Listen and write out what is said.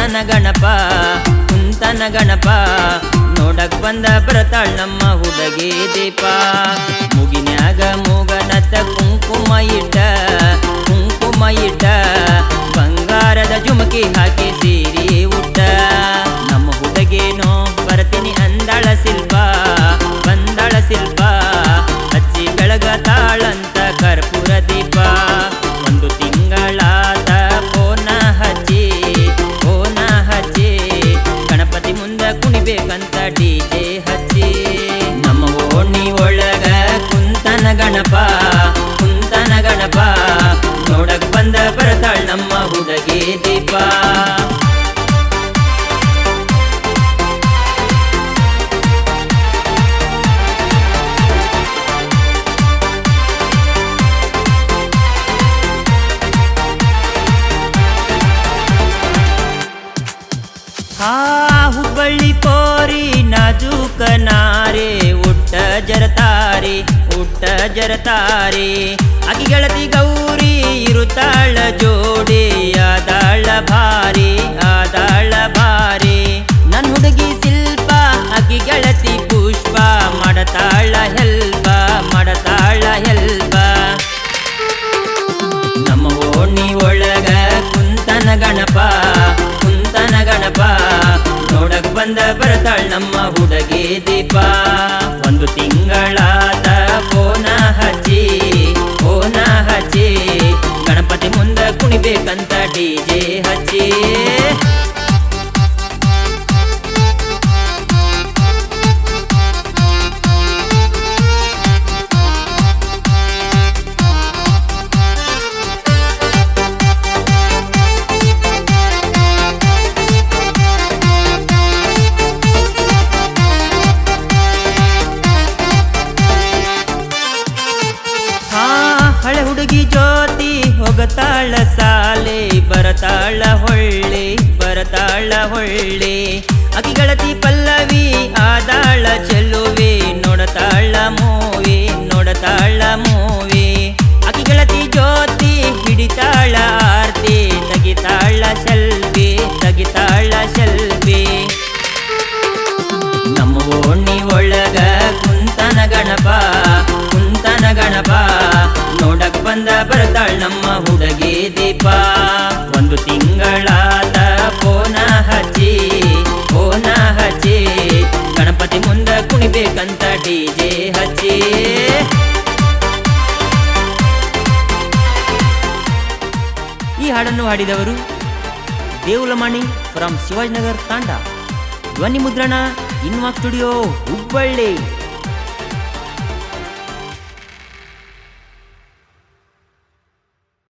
ಕುಂತನ ಗಣಪ ನೋಡಕ್ ಬಂದ ಬರತಾಳ್ ನಮ್ಮ ಹುಡುಗಿ ದೀಪ. ಮುಗಿನ್ಯಾಗ ಮೂಗನತ್ತ ಕುಂಕುಮ ಇಟ್ಟ ಬಂಗಾರದ ಜುಮಕಿ ಹಾಕಿ ಸೀರಿ ಉಟ್ಟ. ನಮ್ಮ ಹುಡುಗೇನೋ ಬರ್ತೀನಿ ಅಂದಾಳ ಶಿಲ್ಪ ಹಚ್ಚಿ ಬೆಳಗತಾಳಂತ ಕರ್ಪೂರ ದೀಪ. ಒಂದು ತಿಂಗಳಾದ ಫೋನ ಹಚ್ಚಿ ಗಣಪತಿ ಮುಂದ ಕುಣಿಬೇಕಂತ ಡಿಜೆ ಹಚ್ಚಿ. ನಮ್ಮ ಓಣಿ ಒಳಗ ಕುಂತನ ಗಣಪ ನೋಡಕ್ ಬಂದ ಬರತಾಳ್ ನಮ್ಮ ಹುಡುಗಿ ದೀಪ. ಹುಬ್ಬಳ್ಳಿ ಪೋರಿ ನಾಜೂಕ ನಾರೆ ಉಟ್ಟ ಜರತಾರಿ ಅಗಿ ಗೆಳತಿ ಗೌರಿ ಇರುತ್ತಾಳ ಜೋಡಿ ಆದಾಳ ಭಾರಿ. ನನ್ ಹುಡುಗಿ ಶಿಲ್ಪ ಅಗಿ ಗೆಳತಿ ಪುಷ್ಪ ಮಾಡತಾಳ ಹೆಲ್ಪ. ನಮ್ಮ ಓಣಿ ಒಳಗ ಕುಂತನ ಗಣಪ ನೋಡಕ್ ಬಂದ ಬರತಾಳ್ ನಮ್ಮ ಹುಡುಗಿ ದೀಪ. ಒಂದು ತಿಂಗಳಾದ ಫೋನ ಹಚ್ಚಿ ಗಣಪತಿ ಮುಂದ ಕುಣಿಬೇಕಂತ ಡಿಜೆ ಹಚ್ಚಿ. ಹಳೆ ಹುಡುಗಿ ಜ್ಯೋತಿ ಹೋಗತಾಳ ಸಾಲೆ ಬರತಾಳ ಹೊಳ್ಳಿ ಅಕಿ ಗೆಳತಿ ಪಲ್ಲವಿ ಆದಾಳ ಚೆಲ್ಲುವೆ ನೋಡತಾಳ ಮೂವಿ. ಅಕಿ ಗೆಳತಿ ಜ್ಯೋತಿ ಹಿಡಿತಾಳ ಆರ್ತಿ ತೆಗಿತಾಳ ಸೆಲ್ಫಿ. ನಮ್ಮ ಓಣಿ ಒಳಗ ಕುಂತನ ಗಣಪ ನೋಡಕ್ ಬಂದ ಬರತಾಳ್ ನಮ್ಮ ಹುಡುಗಿ ದೀಪ. ಒಂದು ತಿಂಗಳಾದ ಫೋನ ಹಚ್ಚಿ ಗಣಪತಿ ಮುಂದ ಕುಣಿಬೇಕಂತ ಡಿಜೆ ಹಚ್ಚಿ. ಈ ಹಾಡನ್ನು ಹಾಡಿದವರು ದೇವುಲಮಾಣಿ ಫ್ರಮ್ ಶಿವಾಜಿನಗರ್ ತಾಂಡ. ಧ್ವನಿ ಮುದ್ರಣ ಇನ್ವಾಕ್ ಸ್ಟುಡಿಯೋ ಹುಬ್ಬಳ್ಳಿ.